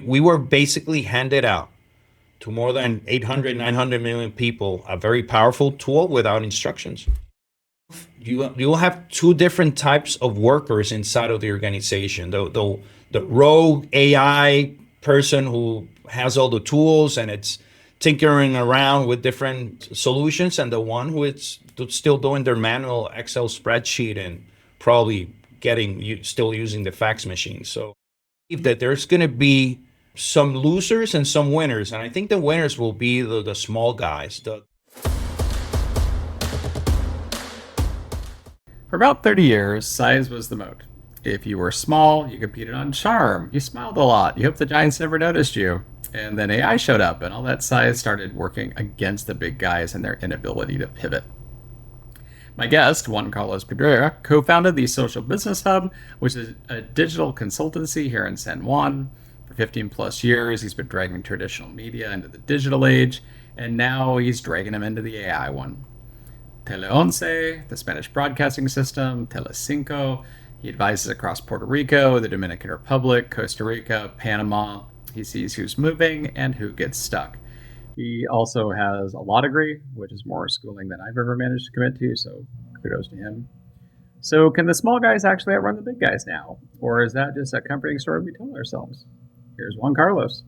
We were basically handed out to more than 800, 900 million people a very powerful tool without instructions. You will have two different types of workers inside of the organization. The rogue AI person who has all the tools and it's tinkering around with different solutions, and the one who is still doing their manual Excel spreadsheet and probably still using the fax machine. So that there's going to be some losers and some winners, and I think the winners will be the small guys. For about 30 years, size was the mode. If you were small, you competed on charm. You smiled a lot. You hoped the giants never noticed you. And then AI showed up, and all that size started working against the big guys and their inability to pivot. My guest, Juan Carlos Pedreira, co-founded the Social Business Hub, which is a digital consultancy here in San Juan. For 15 plus years, he's been dragging traditional media into the digital age, and now he's dragging them into the AI one. Teleonce, the Spanish broadcasting system, Telecinco. He advises across Puerto Rico, the Dominican Republic, Costa Rica, Panama. He sees who's moving and who gets stuck. He also has a law degree, which is more schooling than I've ever managed to commit to, so kudos to him. So can the small guys actually outrun the big guys now? Or is that just a comforting story we tell ourselves? Here's Juan Carlos.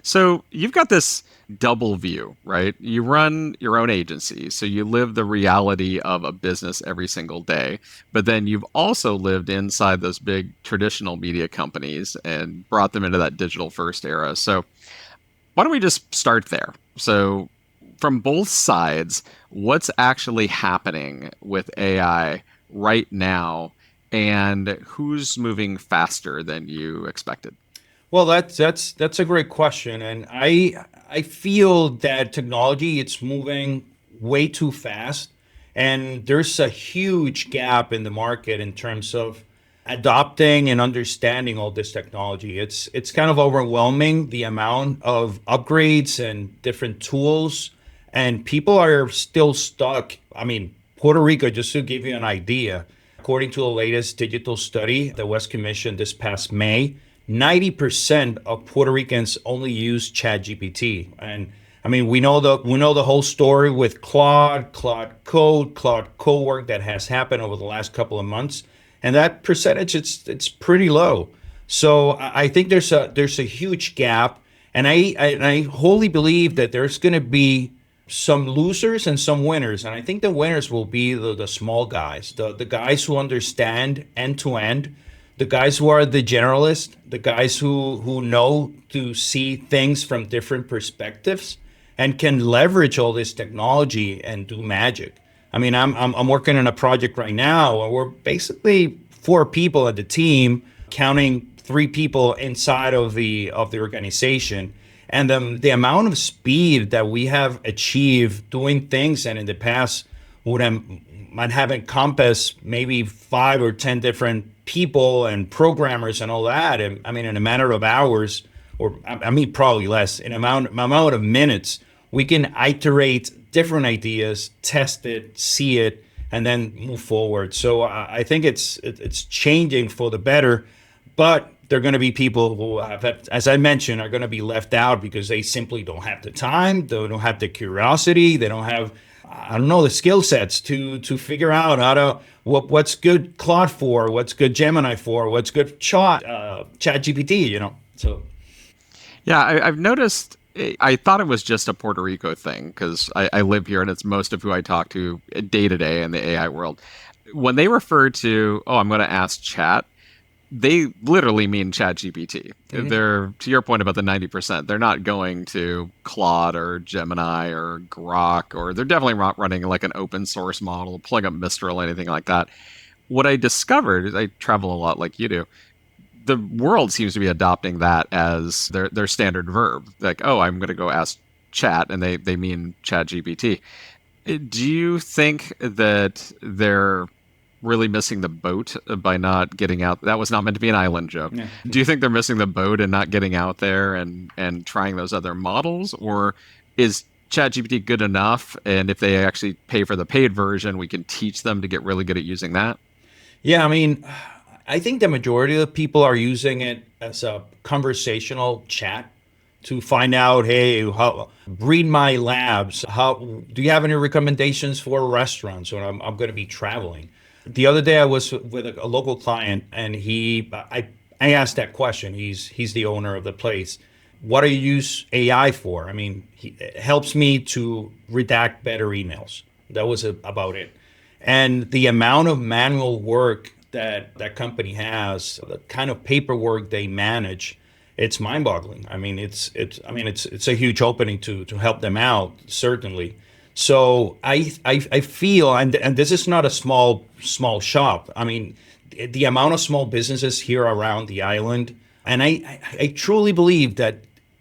So you've got this double view, right? You run your own agency, so you live the reality of a business every single day. But then you've also lived inside those big traditional media companies and brought them into that digital first era. So why don't we just start there? So from both sides, what's actually happening with AI right now, and who's moving faster than you expected? Well, that's a great question, and I feel that technology it's moving way too fast, and there's a huge gap in the market in terms of adopting and understanding all this technology. It's kind of overwhelming the amount of upgrades and different tools, and people are still stuck. I mean, Puerto Rico, just to give you an idea, according to the latest digital study that was commissioned this past May, 90% of Puerto Ricans only use ChatGPT. And I mean, we know the whole story with Claude Code, Claude Cowork that has happened over the last couple of months, and that percentage it's pretty low. So I think there's a huge gap, and I wholly believe that there's going to be some losers and some winners, and I think the winners will be the small guys, the guys who understand end to end, the guys who are the generalists, the guys who know to see things from different perspectives and can leverage all this technology and do magic. I mean, I'm working on a project right now where we're basically four people at the team, counting three people inside of the organization, and the amount of speed that we have achieved doing things that in the past might have encompassed maybe 5 or 10 different people and programmers and all that. And I mean, in a matter of hours, or I mean, probably less, in amount of minutes, we can iterate different ideas, test it, see it, and then move forward. So I think it's changing for the better, but there are going to be people who have, as I mentioned, are going to be left out because they simply don't have the time, they don't have the curiosity, they don't have, I don't know, the skill sets to figure out how to what's good Claude for, what's good Gemini for, what's good ChatGPT, So Yeah, I've noticed. I thought it was just a Puerto Rico thing because I live here and it's most of who I talk to day to day in the AI world. When they refer to, oh, I'm going to ask chat, they literally mean ChatGPT. They're, to your point about the 90%, they're not going to Claude or Gemini or Grok, or they're definitely not running like an open source model, pulling up Mistral, anything like that. What I discovered is I travel a lot like you do. The world seems to be adopting that as their standard verb. Like, oh, I'm going to go ask chat, and they mean ChatGPT. Do you think that they're really missing the boat by not getting out? That was not meant to be an island joke. yeah. Do you think they're missing the boat and not getting out there and trying those other models? Or is ChatGPT good enough? And if they actually pay for the paid version, we can teach them to get really good at using that? Yeah, I mean, I think the majority of the people are using it as a conversational chat to find out, hey, read my labs. How do you have any recommendations for restaurants when I'm going to be traveling? The other day I was with a local client, and I asked that question. He's the owner of the place. What do you use AI for? I mean, it helps me to redact better emails. That was about it. And the amount of manual work that company has, the kind of paperwork they manage, it's mind-boggling. I mean, it's a huge opening to help them out, certainly. So I feel, and this is not a small shop. I mean, the amount of small businesses here around the island, and I truly believe that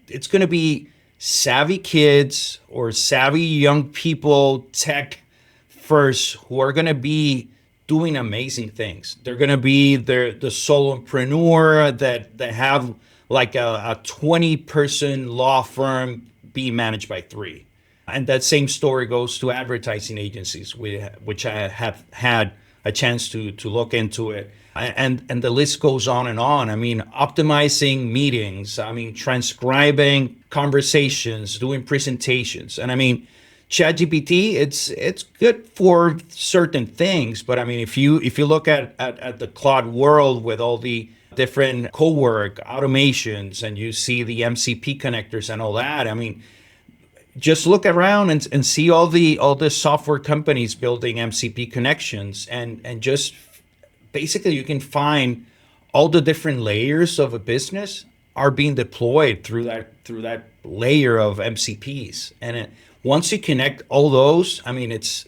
it's going to be savvy kids or savvy young people, tech first, who are going to be doing amazing things. They're going to be the solopreneur that have like a 20-person law firm being managed by three. And that same story goes to advertising agencies, which I have had a chance to look into it. And the list goes on and on. I mean, optimizing meetings, I mean, transcribing conversations, doing presentations. And I mean, ChatGPT, it's good for certain things, but I mean, if you look at the cloud world with all the different co-work automations, and you see the MCP connectors and all that, I mean, just look around and see all the software companies building MCP connections, and just basically you can find all the different layers of a business are being deployed through that layer of MCPs. And once you connect all those, I mean, it's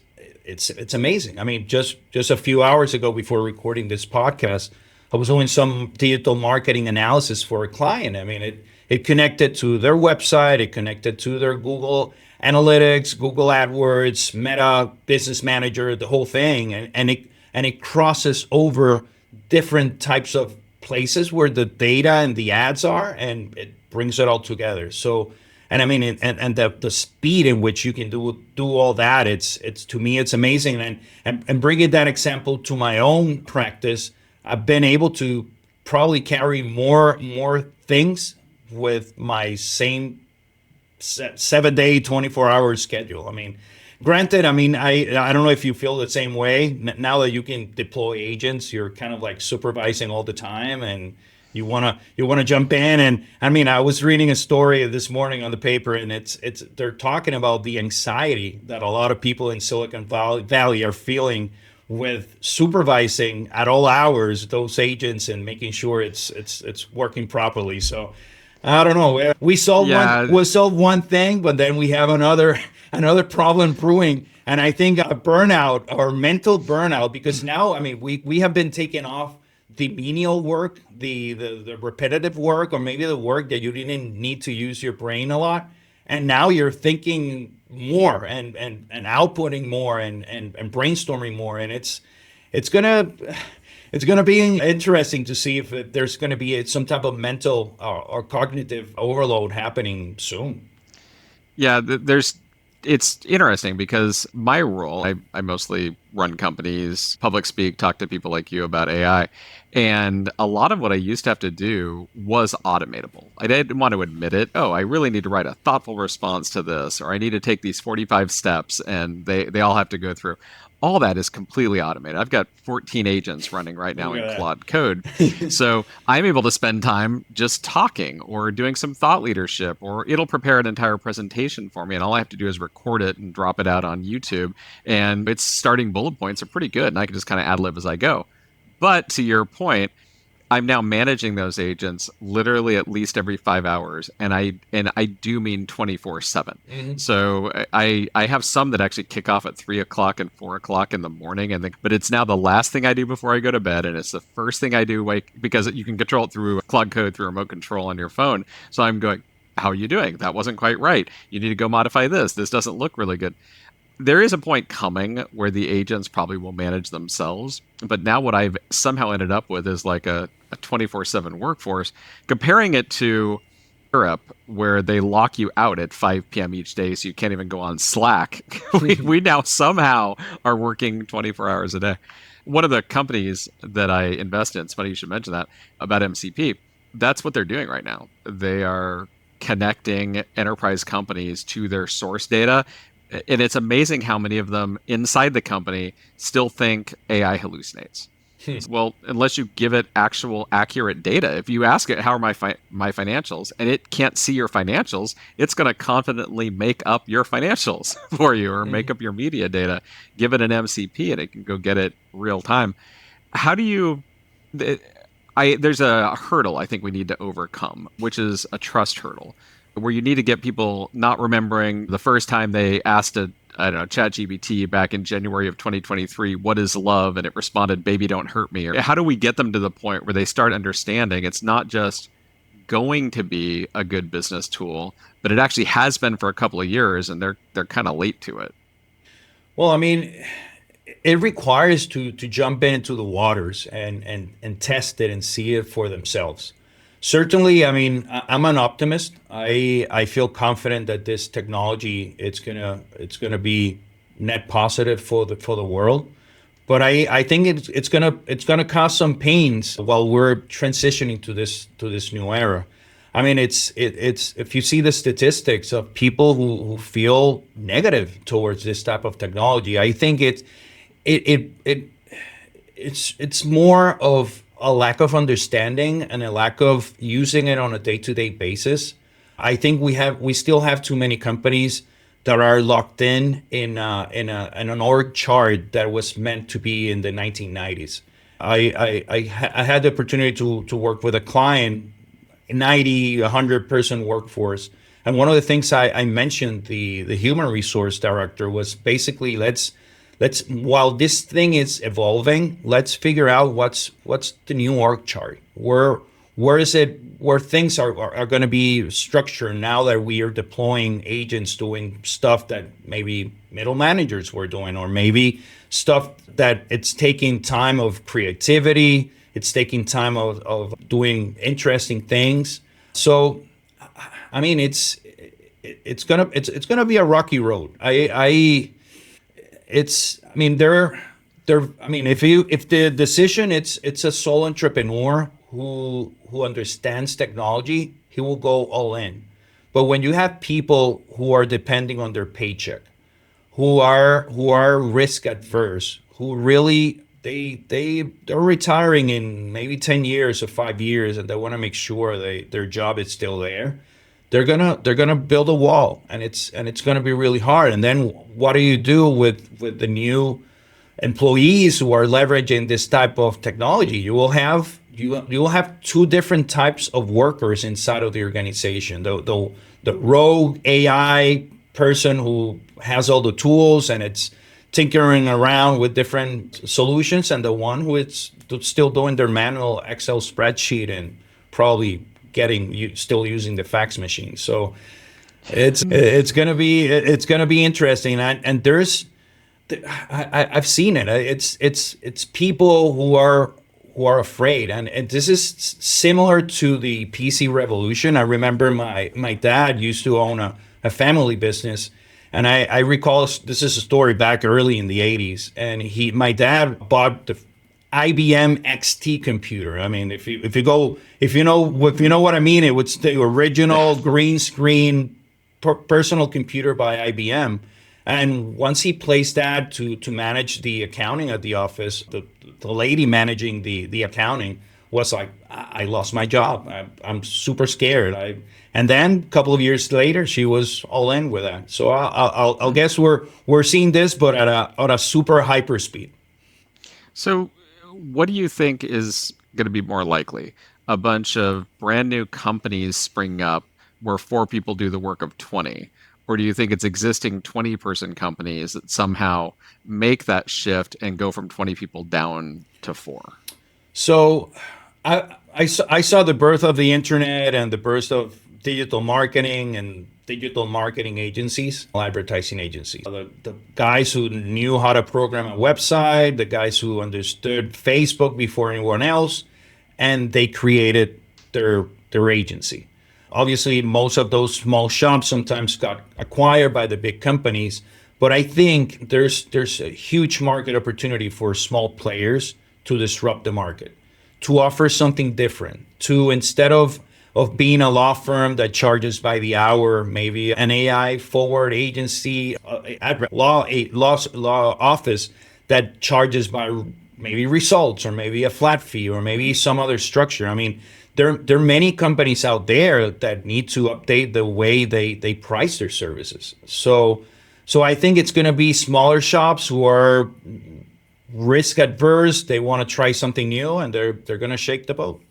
amazing. I mean, just a few hours ago before recording this podcast, I was doing some digital marketing analysis for a client. I mean, it connected to their website, it connected to their Google Analytics, Google AdWords, Meta Business Manager, the whole thing, and it crosses over different types of places where the data and the ads are, and it brings it all together. So, and I mean, and the speed in which you can do all that, it's to me, it's amazing. And bringing that example to my own practice, I've been able to probably carry more things with my same 7-day, 24-hour schedule. I mean, granted, I mean, I don't know if you feel the same way. Now that you can deploy agents, you're kind of like supervising all the time, and you wanna jump in. And I mean, I was reading a story this morning on the paper, and they're talking about the anxiety that a lot of people in Silicon Valley are feeling with supervising at all hours those agents and making sure it's working properly. So I don't know. We solved one thing, but then we have another problem brewing. And I think a burnout or mental burnout, because now, I mean, we have been taking off the menial work, the repetitive work, or maybe the work that you didn't need to use your brain a lot. And now you're thinking more and outputting more and brainstorming more. And it's gonna be interesting to see if there's gonna be some type of mental or cognitive overload happening soon. Yeah, it's interesting because my role, I mostly run companies, public speak, talk to people like you about AI. And a lot of what I used to have to do was automatable. I didn't want to admit it. Oh, I really need to write a thoughtful response to this, or I need to take these 45 steps and they all have to go through. All that is completely automated. I've got 14 agents running right now in Claude Code. So I'm able to spend time just talking or doing some thought leadership, or it'll prepare an entire presentation for me. And all I have to do is record it and drop it out on YouTube. And its starting bullet points are pretty good. And I can just kind of ad lib as I go. But to your point, I'm now managing those agents literally at least every 5 hours, and I do mean 24/7. Mm-hmm. So I have some that actually kick off at 3 o'clock and 4 o'clock in the morning, but it's now the last thing I do before I go to bed, and it's the first thing I do because you can control it through Claude Code through remote control on your phone. So I'm going, how are you doing? That wasn't quite right. You need to go modify this. This doesn't look really good. There is a point coming where the agents probably will manage themselves. But now what I've somehow ended up with is like a 24/7 workforce. Comparing it to Europe, where they lock you out at 5 p.m. each day, so you can't even go on Slack. we now somehow are working 24 hours a day. one of the companies that I invest in, it's funny you should mention that about MCP. That's what they're doing right now. They are connecting enterprise companies to their source data. And it's amazing how many of them inside the company still think AI hallucinates. Well, unless you give it actual accurate data. If you ask it, how are my financials, and it can't see your financials, it's going to confidently make up your financials for you or make up your media data. Give it an MCP and it can go get it real time. How do you... there's a hurdle I think we need to overcome, which is a trust hurdle, where you need to get people not remembering the first time they asked ChatGPT back in January of 2023, what is love? And it responded, baby, don't hurt me. Or how do we get them to the point where they start understanding it's not just going to be a good business tool, but it actually has been for a couple of years, and they're kind of late to it? Well, I mean, it requires to jump into the waters and test it and see it for themselves. Certainly, I mean, I'm an optimist. I feel confident that this technology it's gonna be net positive for the world. But I think it's gonna cause some pains while we're transitioning to this new era. I mean, it's if you see the statistics of people who feel negative towards this type of technology, I think it's more of a lack of understanding and a lack of using it on a day-to-day basis. I think we still have too many companies that are locked in an org chart that was meant to be in the 1990s. I had the opportunity to work with a client, 100 person workforce, and one of the things I mentioned the human resource director was basically let's while this thing is evolving, let's figure out what's the new org chart. Where is it? Where things are going to be structured now that we are deploying agents doing stuff that maybe middle managers were doing, or maybe stuff that it's taking time of creativity. It's taking time of doing interesting things. So, I mean, it's gonna be a rocky road. I mean, if the decision it's a sole entrepreneur who understands technology, he will go all in. But when you have people who are depending on their paycheck, who are risk adverse, who really they're retiring in maybe 10 years or 5 years, and they want to make sure their job is still there, they're gonna build a wall, and it's gonna be really hard. And then what do you do with the new employees who are leveraging this type of technology? You will have two different types of workers inside of the organization. The rogue AI person who has all the tools and it's tinkering around with different solutions, and the one who is still doing their manual Excel spreadsheet and probably still using the fax machine. So it's gonna be interesting, and I've seen it. It's people who are afraid, and this is similar to the PC revolution. I remember my dad used to own a family business, and I recall this is a story back early in the 80s, and my dad bought the IBM XT computer. I mean, if you know what I mean, it was the original green screen personal computer by IBM. And once he placed that to manage the accounting at the office, the lady managing the accounting was like, I lost my job. I'm super scared. And then a couple of years later, she was all in with that. So I'll guess we're seeing this, but at a super hyper speed. So what do you think is going to be more likely? A bunch of brand new companies spring up where 4 people do the work of 20? Or do you think it's existing 20-person companies that somehow make that shift and go from 20 people down to 4? So I saw the birth of the internet and the birth of digital marketing and digital marketing agencies, advertising agencies. The guys who knew how to program a website, the guys who understood Facebook before anyone else, and they created their agency. Obviously, most of those small shops sometimes got acquired by the big companies, But I think there's a huge market opportunity for small players to disrupt the market, to offer something different, to instead of being a law firm that charges by the hour, maybe an AI forward agency, law office that charges by maybe results or maybe a flat fee or maybe some other structure. I mean, there are many companies out there that need to update the way they price their services. So I think it's going to be smaller shops who are risk adverse. They want to try something new, and they're going to shake the boat.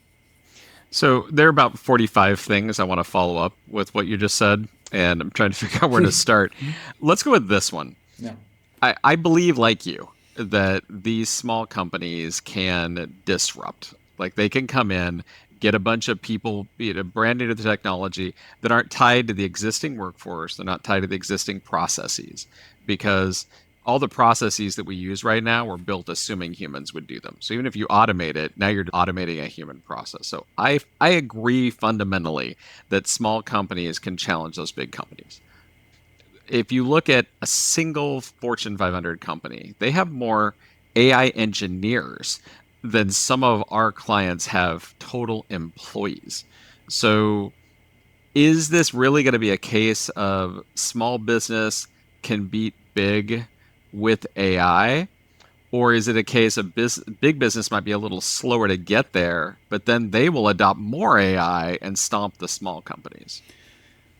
So there are about 45 things I want to follow up with what you just said, and I'm trying to figure out where to start. Let's go with this one. Yeah. I believe, like you, that these small companies can disrupt. Like they can come in, get a bunch of people brand new to the technology that aren't tied to the existing workforce. They're not tied to the existing processes, because all the processes that we use right now were built assuming humans would do them. So even if you automate it, now you're automating a human process. So I agree fundamentally that small companies can challenge those big companies. If you look at a single Fortune 500 company, they have more AI engineers than some of our clients have total employees. So is this really going to be a case of small business can beat big with AI? Or is it a case of big business might be a little slower to get there, but then they will adopt more AI and stomp the small companies?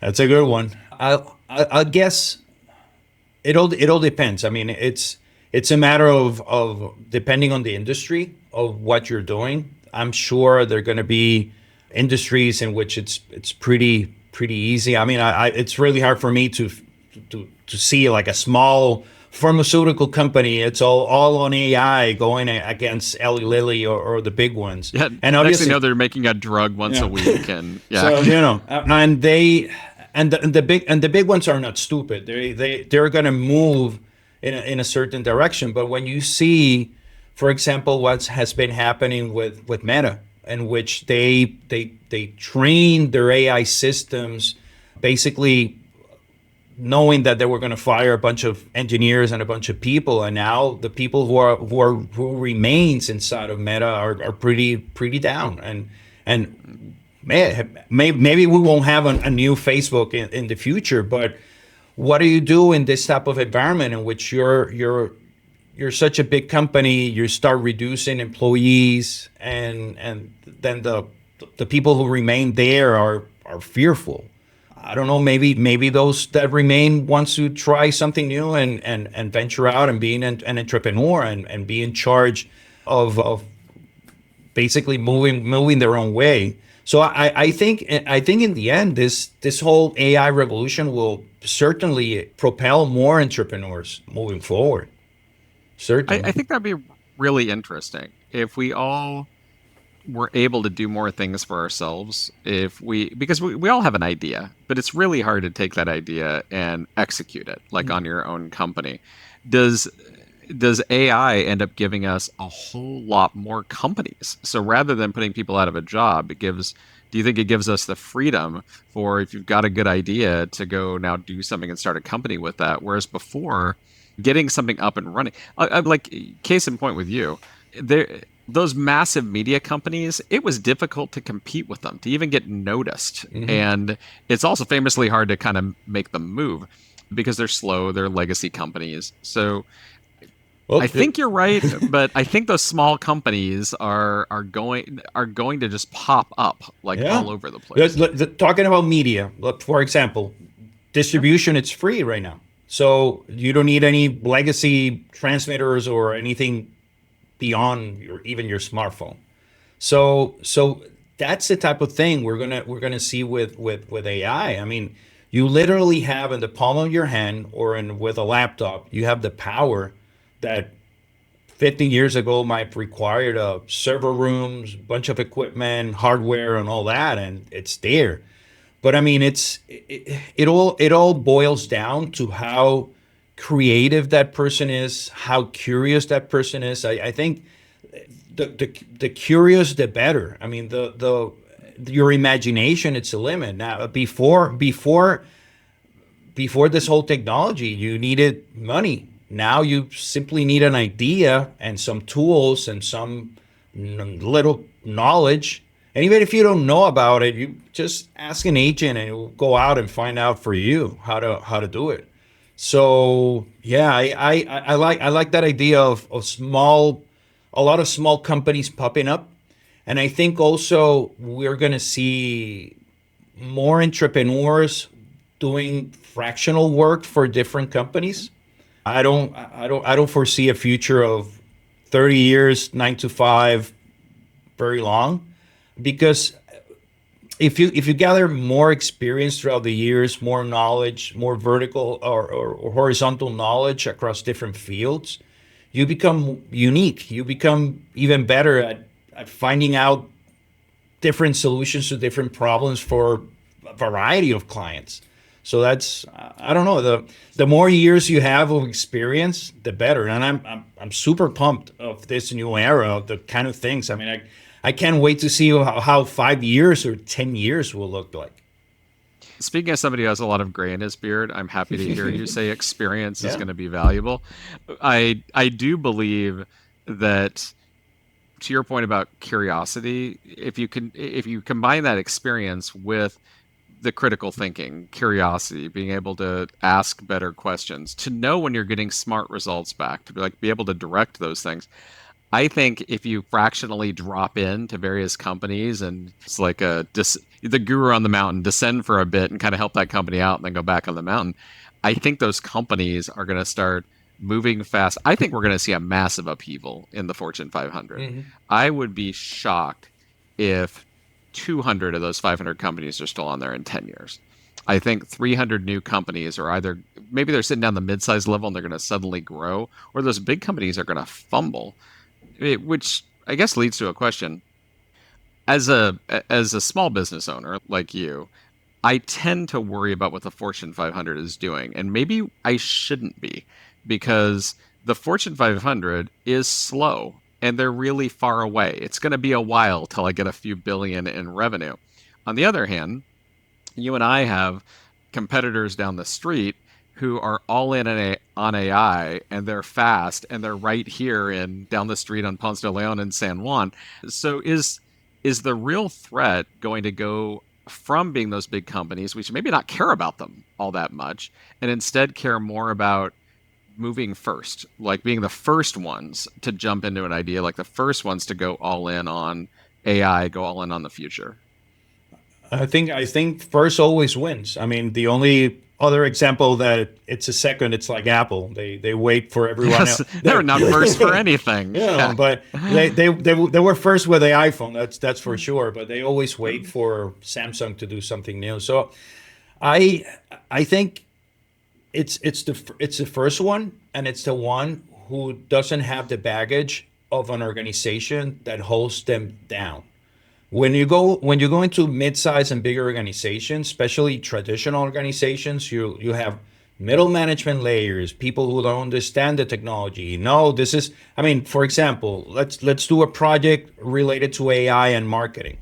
That's a good one. I guess it all depends. I mean, it's a matter of depending on the industry of what you're doing. I'm sure there are going to be industries in which it's pretty easy. I mean, it's really hard for me to see like a small pharmaceutical company. It's all on AI going against Eli Lilly or the big ones. Yeah, and obviously, obviously, you know, they're making a drug once a week, and so and the big ones are not stupid. They're going to move in a certain direction. But when you see, for example, what has been happening with Meta, in which they trained their AI systems, basically knowing that they were going to fire a bunch of engineers and a bunch of people, and now the people who remains inside of Meta are pretty down, and maybe we won't have a new Facebook in the future, but what do you do in this type of environment in which you're such a big company, you start reducing employees, and then the people who remain there are fearful. I don't know, maybe those that remain wants to try something new and venture out and being an entrepreneur and be in charge of basically moving their own way. So I think in the end, this whole AI revolution will certainly propel more entrepreneurs moving forward. Certainly. I think that'd be really interesting if we all were able to do more things for ourselves. Because we all have an idea, but it's really hard to take that idea and execute it, like on your own company. Does AI end up giving us a whole lot more companies? So rather than putting people out of a job, do you think it gives us the freedom for, if you've got a good idea, to go now do something and start a company with that? Whereas before, getting something up and running, like case in point with you, those massive media companies, it was difficult to compete with them, to even get noticed. Mm-hmm. And it's also famously hard to kind of make them move because they're slow, they're legacy companies. So I think you're right, but I think those small companies are going to just pop up all over the place. Talking about media, look, for example, distribution, it's free right now. So you don't need any legacy transmitters or anything beyond even your smartphone. So that's the type of thing we're gonna see with AI. I mean, you literally have in the palm of your hand or with a laptop, you have the power that 50 years ago might required server rooms, bunch of equipment, hardware, and all that, and it's there. But I mean, it all boils down to how creative that person is, how curious that person is. I think the curious, the better. I mean, your imagination, it's a limit. Now, before before this whole technology, you needed money. Now you simply need an idea and some tools and some little knowledge. And even if you don't know about it, you just ask an agent and it'll go out and find out for you how to do it. So yeah, I like that idea of a lot of small companies popping up. And I think also we're gonna see more entrepreneurs doing fractional work for different companies. I don't foresee a future of 30 years, 9 to 5, very long, because if you gather more experience throughout the years, more knowledge, more vertical or horizontal knowledge across different fields, you become unique. You become even better at finding out different solutions to different problems for a variety of clients. So that's I don't know, the more years you have of experience, the better. And I'm super pumped of this new era of the kind of things. I mean, I can't wait to see how 5 years or 10 years will look like. Speaking as somebody who has a lot of gray in his beard, I'm happy to hear you say experience is Yeah. going to be valuable. I do believe that, to your point about curiosity, if you combine that experience with the critical thinking, curiosity, being able to ask better questions, to know when you're getting smart results back, to be able to direct those things. I think if you fractionally drop into various companies and it's like the guru on the mountain, descend for a bit and kind of help that company out and then go back on the mountain, I think those companies are going to start moving fast. I think we're going to see a massive upheaval in the Fortune 500. Mm-hmm. I would be shocked if 200 of those 500 companies are still on there in 10 years. I think 300 new companies are either, maybe they're sitting down the mid-sized level and they're going to suddenly grow, or those big companies are going to fumble. Which I guess leads to a question. As a small business owner like you, I tend to worry about what the Fortune 500 is doing, and maybe I shouldn't be, because the Fortune 500 is slow and they're really far away. It's going to be a while till I get a few billion in revenue. On the other hand, you and I have competitors down the street who are all in on AI, and they're fast, and they're right here in down the street on Ponce de Leon in San Juan. So is the real threat going to go from being those big companies, we should maybe not care about them all that much, and instead care more about moving first, like being the first ones to jump into an idea, like the first ones to go all in on AI, go all in on the future? I think first always wins. I mean, the only other example that it's a second, it's like Apple. They wait for everyone Yes, else. they're not first for anything. Yeah. But they were first with the iPhone. That's for sure. But they always wait for Samsung to do something new. So I I think it's the first one, and it's the one who doesn't have the baggage of an organization that holds them down. When you go into mid-sized and bigger organizations, especially traditional organizations, you have middle management layers, people who don't understand the technology. No, this is, I mean, for example, let's do a project related to AI and marketing.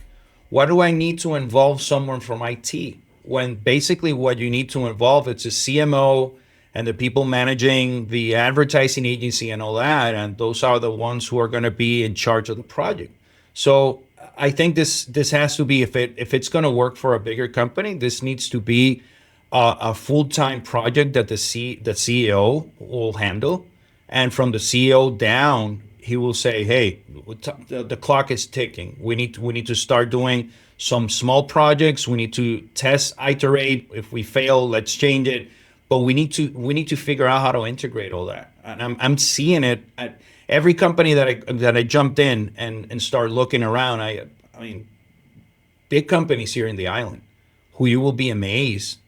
Why do I need to involve someone from IT when basically what you need to involve it's a CMO and the people managing the advertising agency and all that, and those are the ones who are going to be in charge of the project. So I think this has to be, if it's going to work for a bigger company, this needs to be a full-time project that the CEO will handle, and from the CEO down, he will say, "Hey, the clock is ticking. We need to start doing some small projects. We need to test, iterate. If we fail, let's change it. But we need to figure out how to integrate all that." And I'm seeing it at every company that I jumped in and start looking around. I mean, big companies here in the island, who you will be amazed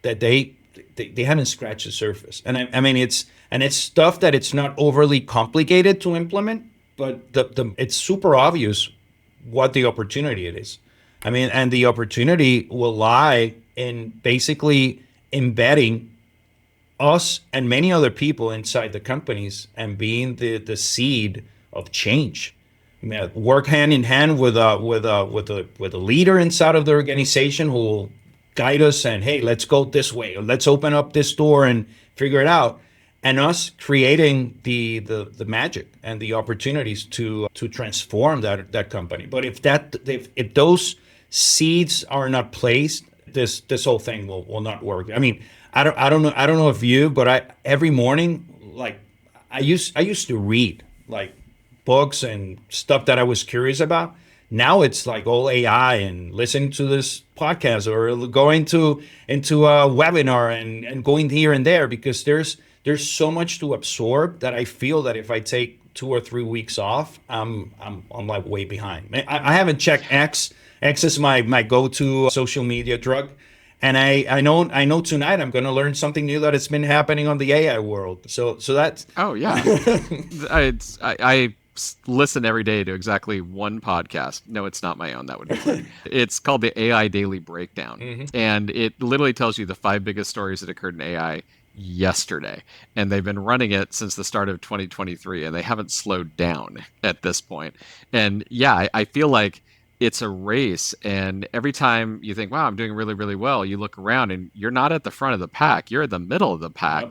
that they haven't scratched the surface. And I mean, it's stuff that it's not overly complicated to implement, but it's super obvious what the opportunity it is. I mean, and the opportunity will lie in basically embedding us and many other people inside the companies and being the seed of change. I mean, work hand in hand with a leader inside of the organization who will guide us and, hey, let's go this way, or let's open up this door and figure it out. And us creating the magic and the opportunities to transform that company. But if those seeds are not placed, this whole thing will not work. I mean, I don't know if you, but every morning, like I used to read like books and stuff that I was curious about. Now it's like all AI and listening to this podcast or going into a webinar and going here and there, because there's so much to absorb that I feel that if I take 2 or 3 weeks off, I'm like way behind. I haven't checked X. X is my go-to social media drug. And I know tonight I'm going to learn something new that has been happening on the AI world. So that's. Oh yeah, I listen every day to exactly one podcast. No, it's not my own. That would be weird. It's called the AI Daily Breakdown, and it literally tells you the 5 biggest stories that occurred in AI yesterday, and they've been running it since the start of 2023, and they haven't slowed down at this point. And yeah, I feel like it's a race, and every time you think, wow, I'm doing really, really well, you look around and you're not at the front of the pack, you're at the middle of the pack.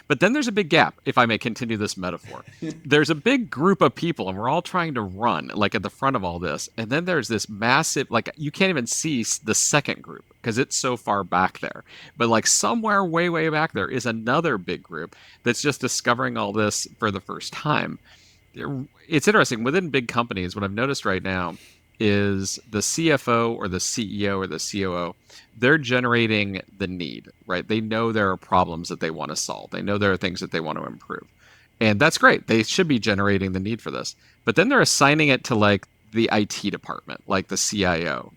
But then there's a big gap, if I may continue this metaphor. There's a big group of people and we're all trying to run like at the front of all this, and then there's this massive, like, you can't even see the second group because it's so far back there, but like somewhere way, way back there is another big group that's just discovering all this for the first time. It's interesting, within big companies, what I've noticed right now is the CFO or the CEO or the COO, they're generating the need, right? They know there are problems that they want to solve. They know there are things that they want to improve. And that's great. They should be generating the need for this. But then they're assigning it to like the IT department, like the CIO,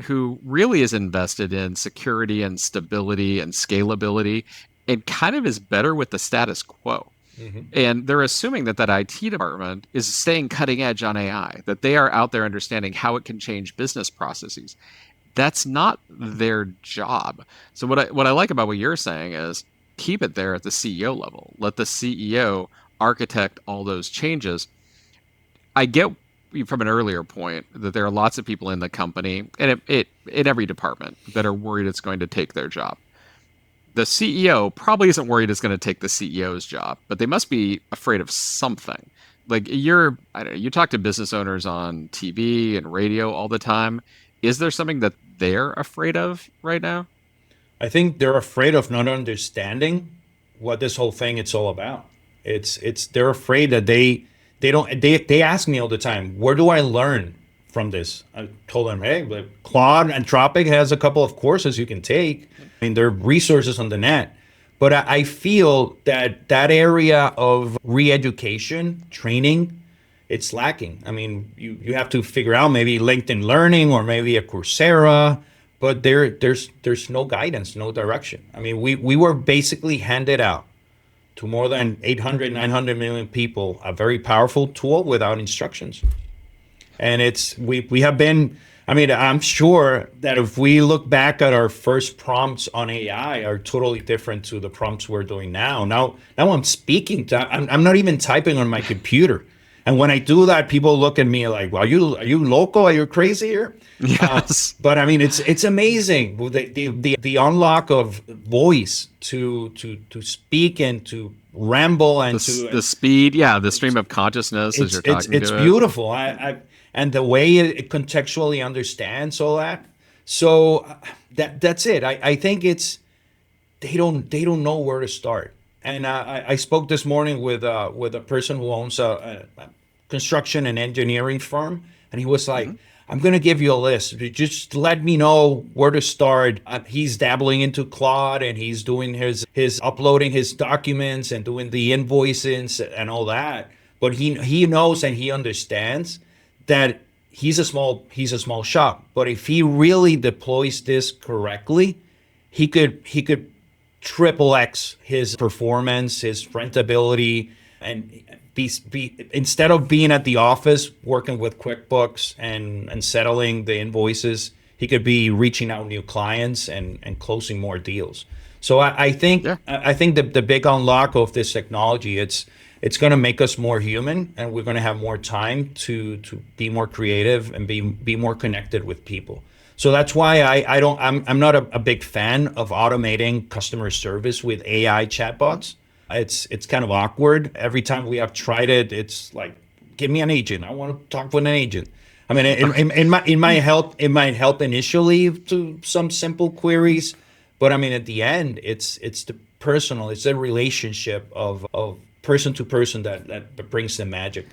who really is invested in security and stability and scalability and kind of is better with the status quo. And they're assuming that IT department is staying cutting edge on AI, that they are out there understanding how it can change business processes. That's not their job. So what I like about what you're saying is keep it there at the CEO level. Let the CEO architect all those changes. I get from an earlier point that there are lots of people in the company and in every department that are worried it's going to take their job. The CEO probably isn't worried it's going to take the CEO's job, but they must be afraid of something. Like you talk to business owners on TV and radio all the time. Is there something that they're afraid of right now? I think they're afraid of not understanding what this whole thing it's all about. They're afraid that they ask me all the time, where do I learn from this? I told them, hey, Claude Anthropic has a couple of courses you can take. I mean, there are resources on the net, but I feel that area of re-education, training, it's lacking. I mean, you have to figure out maybe LinkedIn Learning or maybe a Coursera, but there's no guidance, no direction. I mean, we were basically handed out to more than 800, 900 million people a very powerful tool without instructions. And we have been, I mean, I'm sure that if we look back at our first prompts on AI are totally different to the prompts we're doing now. Now I'm speaking I'm not even typing on my computer. And when I do that, people look at me like, well, are you local? Are you crazy here? Yes. But I mean, it's amazing the unlock of voice to speak and to ramble and the speed, the stream of consciousness as you're talking to it. It's beautiful. And the way it contextually understands all that. So that's it. I think they don't know where to start. And I spoke this morning with a person who owns a construction and engineering firm, and he was like, I'm going to give you a list. Just let me know where to start. He's dabbling into Claude, and he's doing his uploading his documents and doing the invoices and all that. But he knows and he understands that he's a small shop. But if he really deploys this correctly, he could triple X his performance, his rentability, and be instead of being at the office working with QuickBooks and settling the invoices, he could be reaching out new clients and closing more deals. So I think that the big unlock of this technology, it's going to make us more human, and we're going to have more time to be more creative and be more connected with people. So that's why I'm not a big fan of automating customer service with AI chatbots. It's kind of awkward. Every time we have tried it, it's like, give me an agent. I want to talk with an agent. I mean, it might help initially to some simple queries, but I mean, at the end, it's the personal, it's the relationship of person to person that brings the magic.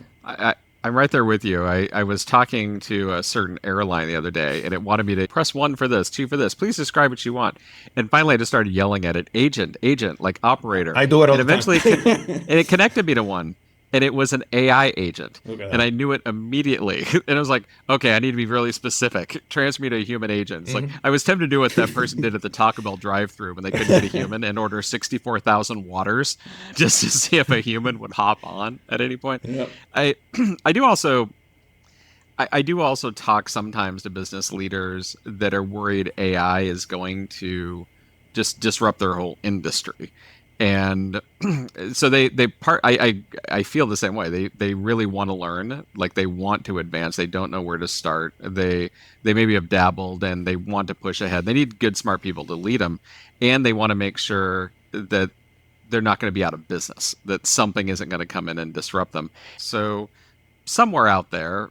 I'm right there with you. I was talking to a certain airline the other day, and it wanted me to press 1 for this, 2 for this. Please describe what you want. And finally, I just started yelling at it, agent, like operator. I do it all and the eventually time. and it connected me to one. And it was an AI agent. Okay. And I knew it immediately. And I was like, okay, I need to be really specific. Transfer me to a human agent. It's like, I was tempted to do what that person did at the Taco Bell drive-thru when they couldn't get a human and order 64,000 waters just to see if a human would hop on at any point. Yep. I do also talk sometimes to business leaders that are worried AI is going to just disrupt their whole industry. And so I feel the same way. They really want to learn, like they want to advance. They don't know where to start. They maybe have dabbled and they want to push ahead. They need good, smart people to lead them, and they want to make sure that they're not going to be out of business, that something isn't going to come in and disrupt them. So somewhere out there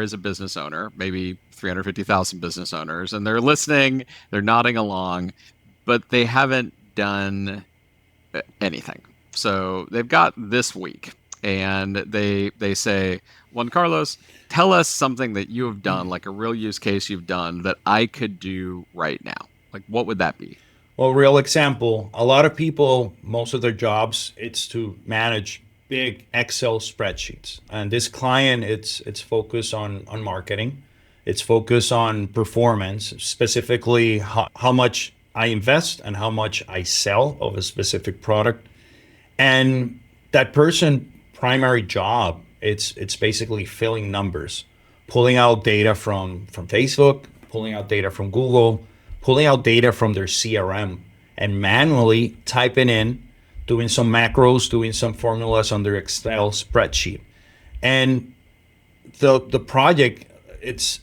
is a business owner, maybe 350,000 business owners, and they're listening, they're nodding along, but they haven't done anything. So they've got this week, and they say, Juan Carlos, tell us something that you have done, like a real use case you've done that I could do right now. Like, what would that be? Well, real example, a lot of people, most of their jobs, it's to manage big Excel spreadsheets. And this client, it's focused on marketing. It's focused on performance, specifically how much I invest and how much I sell of a specific product. And that person primary job, it's basically filling numbers, pulling out data from Facebook, pulling out data from Google, pulling out data from their CRM, and manually typing in, doing some macros, doing some formulas on their Excel spreadsheet. And the project, it's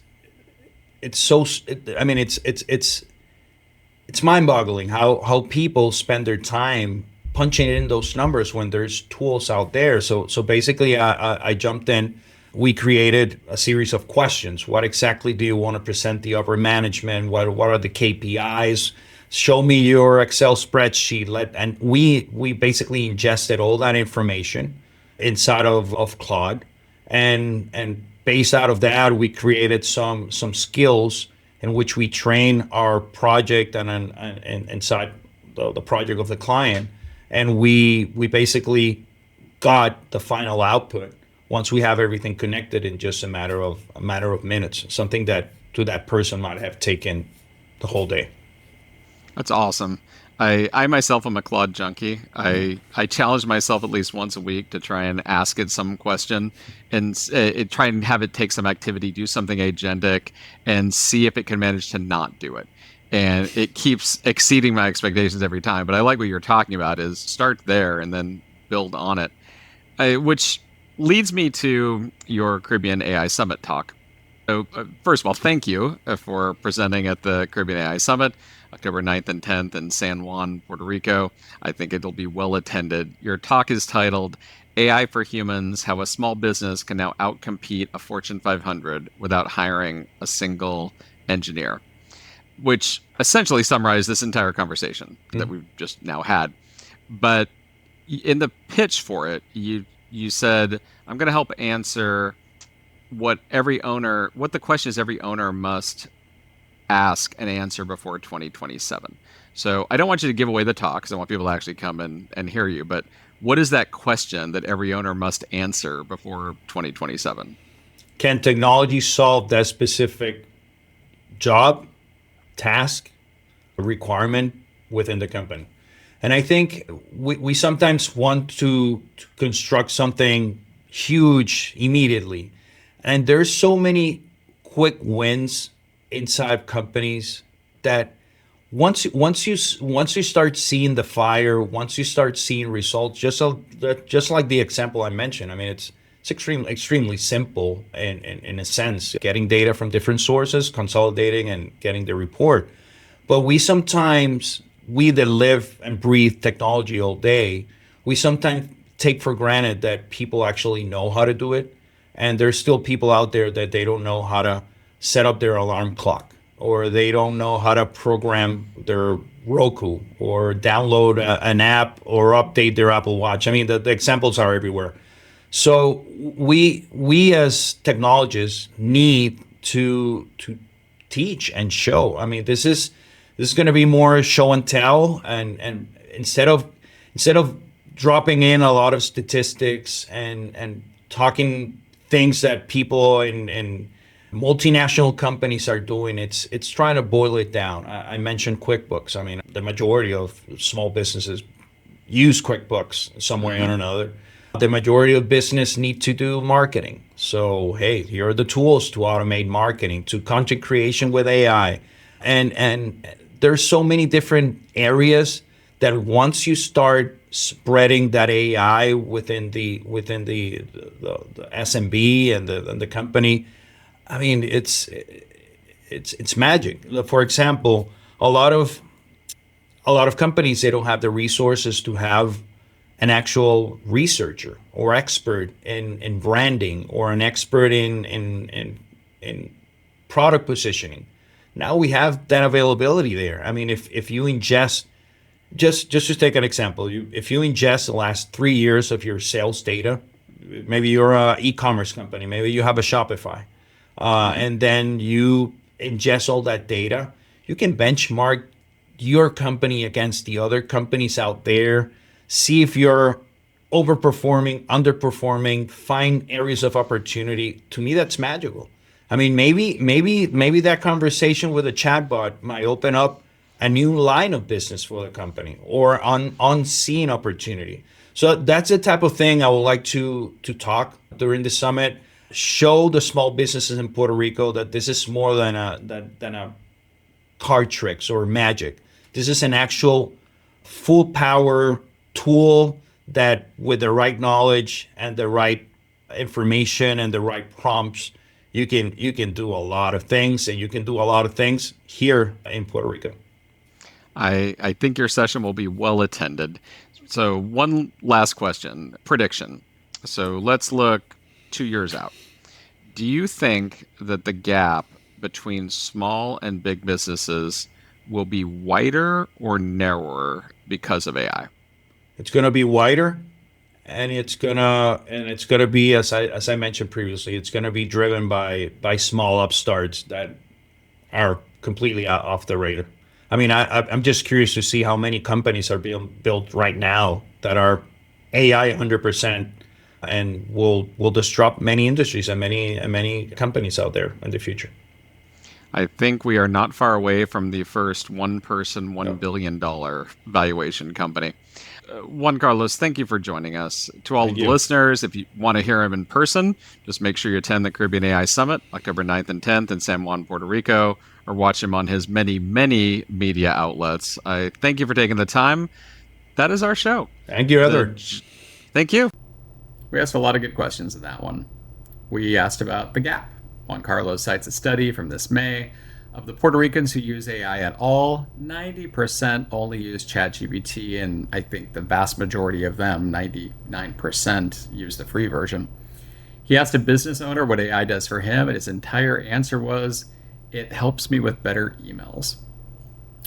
mind-boggling how people spend their time punching in those numbers when there's tools out there. So basically, I jumped in. We created a series of questions. What exactly do you want to present the upper management? What are the KPIs? Show me your Excel spreadsheet. And we basically ingested all that information inside of Claude, and based out of that, we created some skills in which we train our project and inside the project of the client, and we basically got the final output once we have everything connected in just a matter of minutes. Something that to that person might have taken the whole day. That's awesome. I myself am a Claude junkie. I challenge myself at least once a week to try and ask it some question and try and have it take some activity, do something agentic, and see if it can manage to not do it. And it keeps exceeding my expectations every time. But I like what you're talking about is start there and then build on it, which leads me to your Caribbean AI Summit talk. So first of all, thank you for presenting at the Caribbean AI Summit, October 9th and 10th in San Juan, Puerto Rico. I think it'll be well attended. Your talk is titled AI for Humans, How a Small Business Can Now Outcompete a Fortune 500 Without Hiring a Single Engineer, which essentially summarized this entire conversation that we've just now had. But in the pitch for it, you said, I'm going to help answer what the question is every owner must ask and answer before 2027. So I don't want you to give away the talk because I want people to actually come and hear you. But what is that question that every owner must answer before 2027? Can technology solve that specific job, task, requirement within the company? And I think we sometimes want to construct something huge immediately. And there's so many quick wins inside companies that once you start seeing the fire, once you start seeing results, just like the example I mentioned, I mean, it's It's extremely simple in a sense, getting data from different sources, consolidating and getting the report. But we that live and breathe technology all day, we sometimes take for granted that people actually know how to do it. And there's still people out there that they don't know how to set up their alarm clock, or they don't know how to program their Roku, or download an app, or update their Apple Watch. I mean, the examples are everywhere. So we as technologists need to teach and show. I mean, this is going to be more show and tell, and instead of dropping in a lot of statistics and talking things that people in multinational companies are doing, it's trying to boil it down. I mentioned QuickBooks. I mean, the majority of small businesses use QuickBooks some way or another. The majority of business need to do marketing. So, hey, here are the tools to automate marketing, to content creation with AI. And there's so many different areas that once you start spreading that AI within the SMB and the company, I mean, it's magic. For example, a lot of companies, they don't have the resources to have an actual researcher or expert in branding, or an expert in product positioning. Now we have that availability there. I mean, if you ingest, just to take an example, if you ingest the last 3 years of your sales data, maybe you're an e-commerce company, maybe you have a Shopify, and then you ingest all that data, you can benchmark your company against the other companies out there, see if you're overperforming, underperforming, find areas of opportunity. To me, that's magical. I mean, maybe that conversation with a chatbot might open up a new line of business for the company, or unseen opportunity. So that's the type of thing I would like to talk during the summit. Show the small businesses in Puerto Rico that this is more than a card tricks or magic. This is an actual full power tool that, with the right knowledge and the right information and the right prompts, you can do a lot of things, and you can do a lot of things here in Puerto Rico. I think your session will be well attended. So one last question, prediction. So let's look 2 years out. Do you think that the gap between small and big businesses will be wider or narrower because of AI? It's going to be wider, and it's gonna be, as I mentioned previously, it's going to be driven by small upstarts that are completely off the radar. I mean, I'm just curious to see how many companies are being built right now that are AI 100%, and will disrupt many industries and many companies out there in the future. I think we are not far away from the first one-person, $1 billion valuation company. Juan Carlos, thank you for joining us. To all the listeners, if you want to hear him in person, just make sure you attend the Caribbean AI Summit, October 9th and 10th in San Juan, Puerto Rico, or watch him on his many, many media outlets. I thank you for taking the time. That is our show. Thank you, Heather. Thank you. We asked a lot of good questions in that one. We asked about the gap. Juan Carlos cites a study from this May. Of the Puerto Ricans who use AI at all, 90% only use ChatGPT, and I think the vast majority of them, 99%, use the free version. He asked a business owner what AI does for him, and his entire answer was, it helps me with better emails.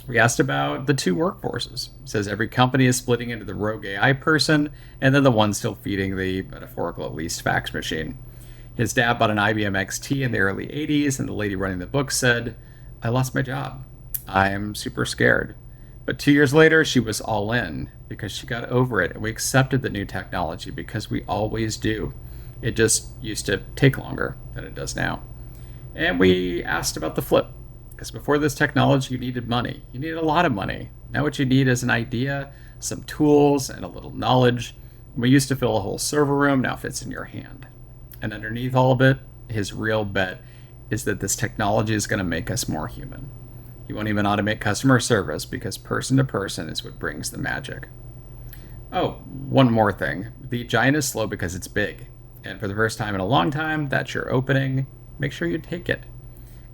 We asked about the two workforces. He says every company is splitting into the rogue AI person, and then the one still feeding the, metaphorical at least, fax machine. His dad bought an IBM XT in the early 80s, and the lady running the book said, I lost my job. I'm super scared. But 2 years later, she was all in because she got over it, and we accepted the new technology because we always do. It just used to take longer than it does now. And we asked about the flip, because before this technology, you needed money. You needed a lot of money. Now what you need is an idea, some tools, and a little knowledge. We used to fill a whole server room, now it fits in your hand. And underneath all of it, his real bet is that this technology is going to make us more human. He won't even automate customer service because person to person is what brings the magic. Oh, one more thing. The giant is slow because it's big, And for the first time in a long time, that's your opening. Make sure you take it.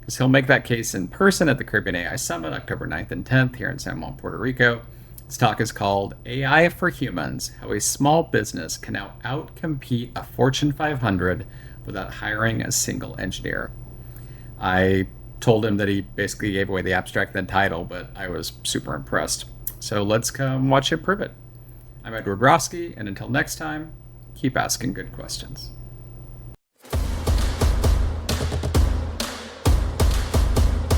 Because he'll make that case in person at the Caribbean AI Summit, October 9th and 10th here in San Juan, Puerto Rico. This talk is called AI for Humans, How a Small Business Can Now Outcompete a Fortune 500 Without Hiring a Single Engineer. I told him that he basically gave away the abstract and the title, but I was super impressed. So let's come watch him prove it. I'm Edward Roske, and until next time, keep asking good questions.